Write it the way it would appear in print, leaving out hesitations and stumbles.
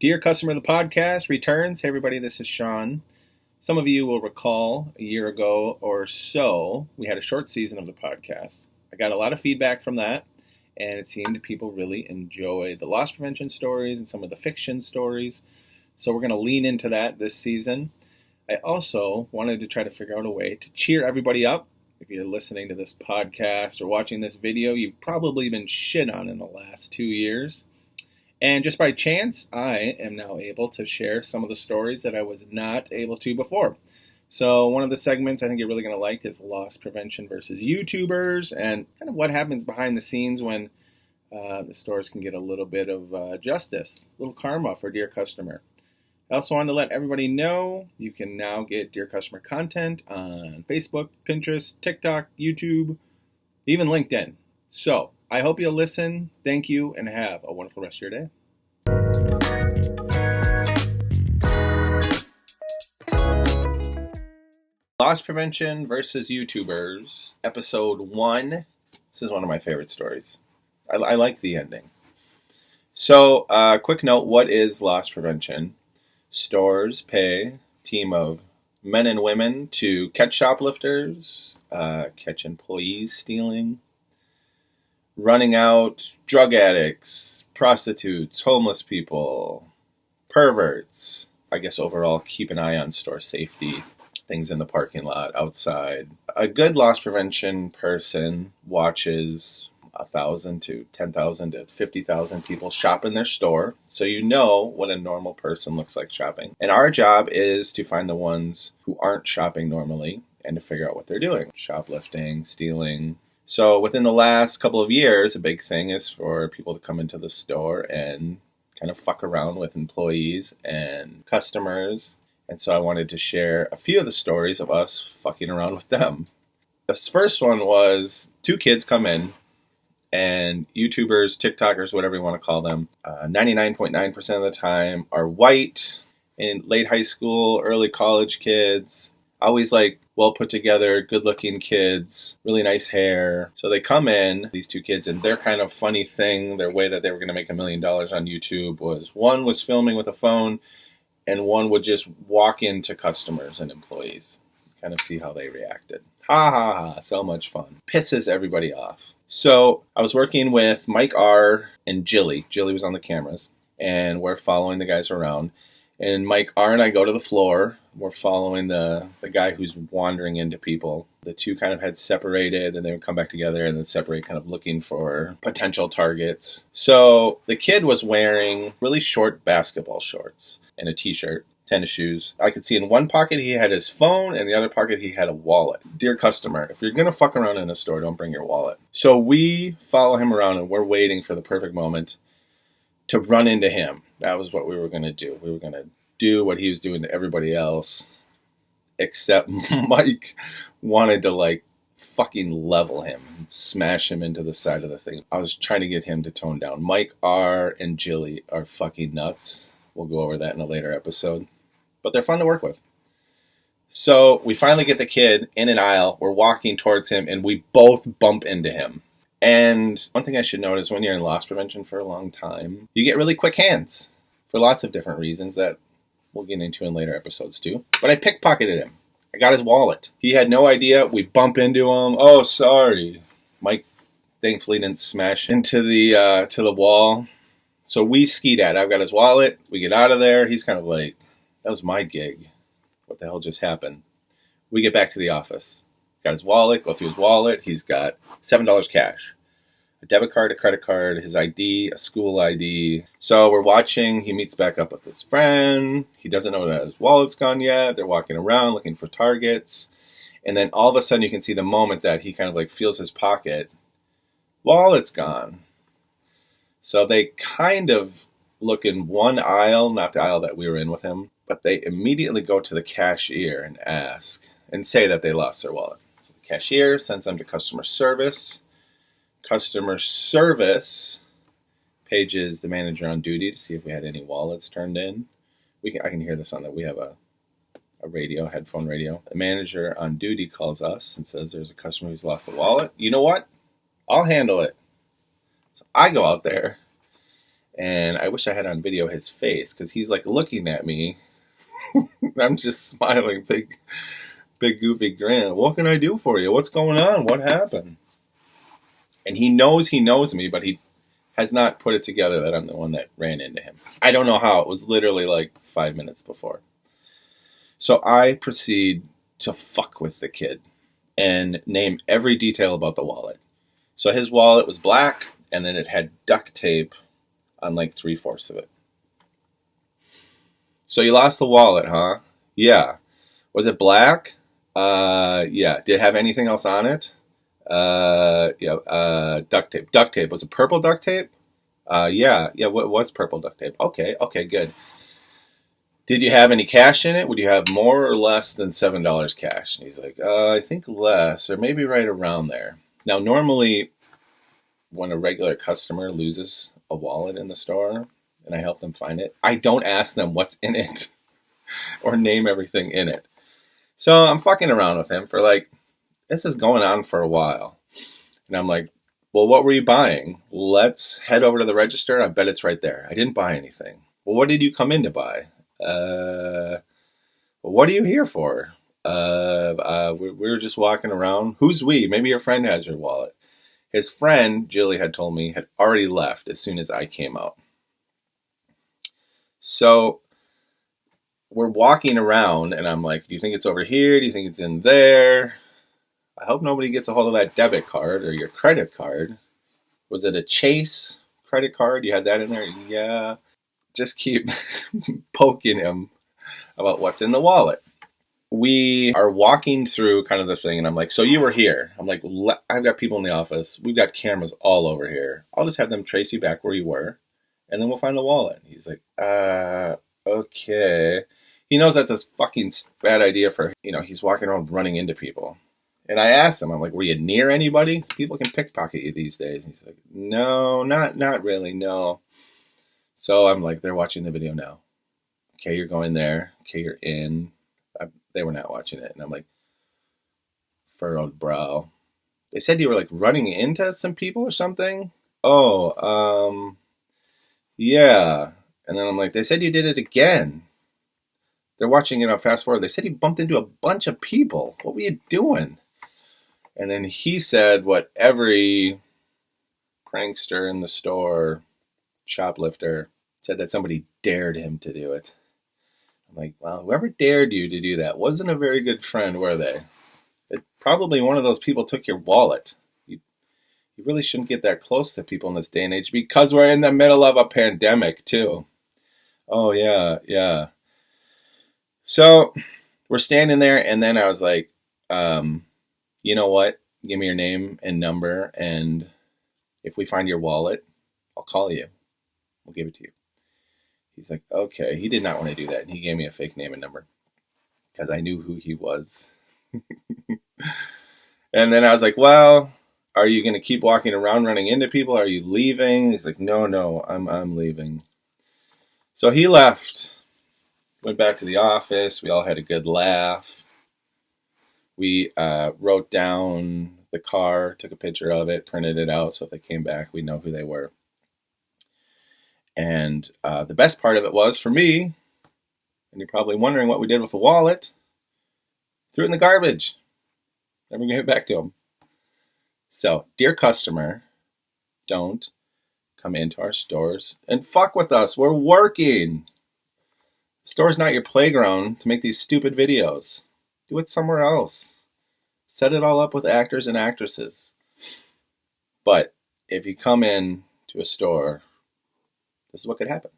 Dear Customer of the Podcast returns. Hey everybody, this is Sean. Some of you will recall a year ago or so, we had a short season of the podcast. I got a lot of feedback from that, and it seemed people really enjoy the loss prevention stories and some of the fiction stories. So we're going to lean into that this season. I also wanted to try to figure out a way to cheer everybody up. If you're listening to this podcast or watching this video, you've probably been shit on in the last 2 years. And just by chance, I am now able to share some of the stories that I was not able to before. So one of the segments I think you're really going to like is loss prevention versus YouTubers and kind of what happens behind the scenes when the stores can get a little bit of justice, a little karma for Dear Customer. I also wanted to let everybody know you can now get Dear Customer content on Facebook, Pinterest, TikTok, YouTube, even LinkedIn. So I hope you'll listen. Thank you, and have a wonderful rest of your day. Loss Prevention versus YouTubers, Episode 1. This is one of my favorite stories. I like the ending. So, quick note, what is loss prevention? Stores pay a team of men and women to catch shoplifters, catch employees stealing, running out drug addicts, prostitutes, homeless people, perverts. I guess overall keep an eye on store safety, things in the parking lot, outside. A good loss prevention person watches 1,000 to 10,000 to 50,000 people shop in their store, so you know what a normal person looks like shopping. And our job is to find the ones who aren't shopping normally and to figure out what they're doing. Shoplifting, stealing. So within the last couple of years, a big thing is for people to come into the store and kind of fuck around with employees and customers. And so I wanted to share a few of the stories of us fucking around with them. This first one was 2 kids come in, and YouTubers, TikTokers, whatever you want to call them, 99.9% of the time are white, in late high school, early college kids, always like well put together, good looking kids, really nice hair. So they come in, these 2 kids, and their kind of funny thing, their way that they were going to make $1 million on YouTube was one was filming with a phone and one would just walk into customers and employees, kind of see how they reacted. Ha ha ha, so much fun. Pisses everybody off. So I was working with Mike R. and Jilly. Jilly was on the cameras, and we're following the guys around. And Mike R. and I go to the floor. We're following the guy who's wandering into people. The 2 kind of had separated, and they would come back together and then separate, kind of looking for potential targets. So the kid was wearing really short basketball shorts and a t-shirt, tennis shoes. I could see in one pocket he had his phone, and the other pocket he had a wallet. Dear customer, if you're going to fuck around in a store, don't bring your wallet. So we follow him around, and we're waiting for the perfect moment to run into him. That was what we were going to do. We were going to do what he was doing to everybody else, except Mike wanted to fucking level him and smash him into the side of the thing. I was trying to get him to tone down. Mike R. and Jilly are fucking nuts. We'll go over that in a later episode. But they're fun to work with. So we finally get the kid in an aisle. We're walking towards him, and we both bump into him. And one thing I should note is when you're in loss prevention for a long time, you get really quick hands for lots of different reasons that we'll get into in later episodes too. But I pickpocketed him. I got his wallet. He had no idea. We bump into him. Oh, sorry. Mike thankfully didn't smash into the to the wall. So we skied at. I've got his wallet. We get out of there. He's kind of like, that was my gig. What the hell just happened? We get back to the office. Got his wallet. Go through his wallet. He's got $7 cash. A debit card, a credit card, his ID, a school ID. So we're watching. He meets back up with his friend. He doesn't know that his wallet's gone yet. They're walking around looking for targets. And then all of a sudden you can see the moment that he kind of feels his pocket. Wallet's gone. So they kind of look in one aisle, not the aisle that we were in with him, but they immediately go to the cashier and ask and say that they lost their wallet. So the cashier sends them to customer service. Customer service pages the manager on duty to see if we had any wallets turned in. I can hear this on that. We have a radio, headphone radio. The manager on duty calls us and says there's a customer who's lost a wallet. You know what? I'll handle it. So I go out there And I wish I had on video his face, because he's like looking at me. I'm just smiling, big goofy grin. What can I do for you? What's going on? What happened? And he knows me, but he has not put it together that I'm the one that ran into him. I don't know how. It was literally like 5 minutes before. So I proceed to fuck with the kid and name every detail about the wallet. So his wallet was black, and then it had duct tape on like 3/4 of it. So you lost the wallet, huh? Yeah. Was it black? Yeah. Did it have anything else on it? Yeah. Duct tape. Duct tape. Was it purple duct tape? Yeah. Yeah. What was purple duct tape? Okay. Okay. Good. Did you have any cash in it? Would you have more or less than $7 cash? And he's like, I think less, or maybe right around there. Now, normally, when a regular customer loses a wallet in the store, and I help them find it, I don't ask them what's in it or name everything in it. So I'm fucking around with him for like, this is going on for a while. And I'm like, well, what were you buying? Let's head over to the register. I bet it's right there. I didn't buy anything. Well, what did you come in to buy? What are you here for? We were just walking around. Who's we? Maybe your friend has your wallet. His friend, Jilly had told me, had already left as soon as I came out. So we're walking around, and I'm like, do you think it's over here? Do you think it's in there? I hope nobody gets a hold of that debit card or your credit card. Was it a Chase credit card? You had that in there? Yeah. Just keep poking him about what's in the wallet. We are walking through kind of the thing, and I'm like, so you were here. I'm like, I've got people in the office. We've got cameras all over here. I'll just have them trace you back where you were, and then we'll find the wallet. He's like, okay. He knows that's a fucking bad idea for, he's walking around running into people. And I asked him, I'm like, were you near anybody? People can pickpocket you these days. And he's like, no, not really, no. So I'm like, they're watching the video now. Okay, you're going there. Okay, you're in. They were not watching it. And I'm like, furrowed brow. They said you were like running into some people or something? Oh, yeah. And then I'm like, they said you did it again. They're watching it on fast forward. They said you bumped into a bunch of people. What were you doing? And then he said what every prankster in the store, shoplifter, said, that somebody dared him to do it. I'm like, well, whoever dared you to do that wasn't a very good friend, were they? Probably one of those people took your wallet. You really shouldn't get that close to people in this day and age, because we're in the middle of a pandemic, too. Oh, yeah, yeah. So we're standing there, and then I was like, you know what? Give me your name and number, and if we find your wallet, I'll call you. We'll give it to you. He's like, okay. He did not want to do that, and he gave me a fake name and number because I knew who he was. And then I was like, well, are you going to keep walking around running into people? Are you leaving? He's like, no, I'm leaving. So he left. Went back to the office. We all had a good laugh. We wrote down the car, took a picture of it, printed it out, so if they came back, we'd know who they were. And the best part of it was, for me, and you're probably wondering what we did with the wallet, threw it in the garbage. Never gave it back to him. So, dear customer, don't come into our stores and fuck with us. We're working. The store's not your playground to make these stupid videos. Do it somewhere else. Set it all up with actors and actresses. But if you come in to a store, this is what could happen.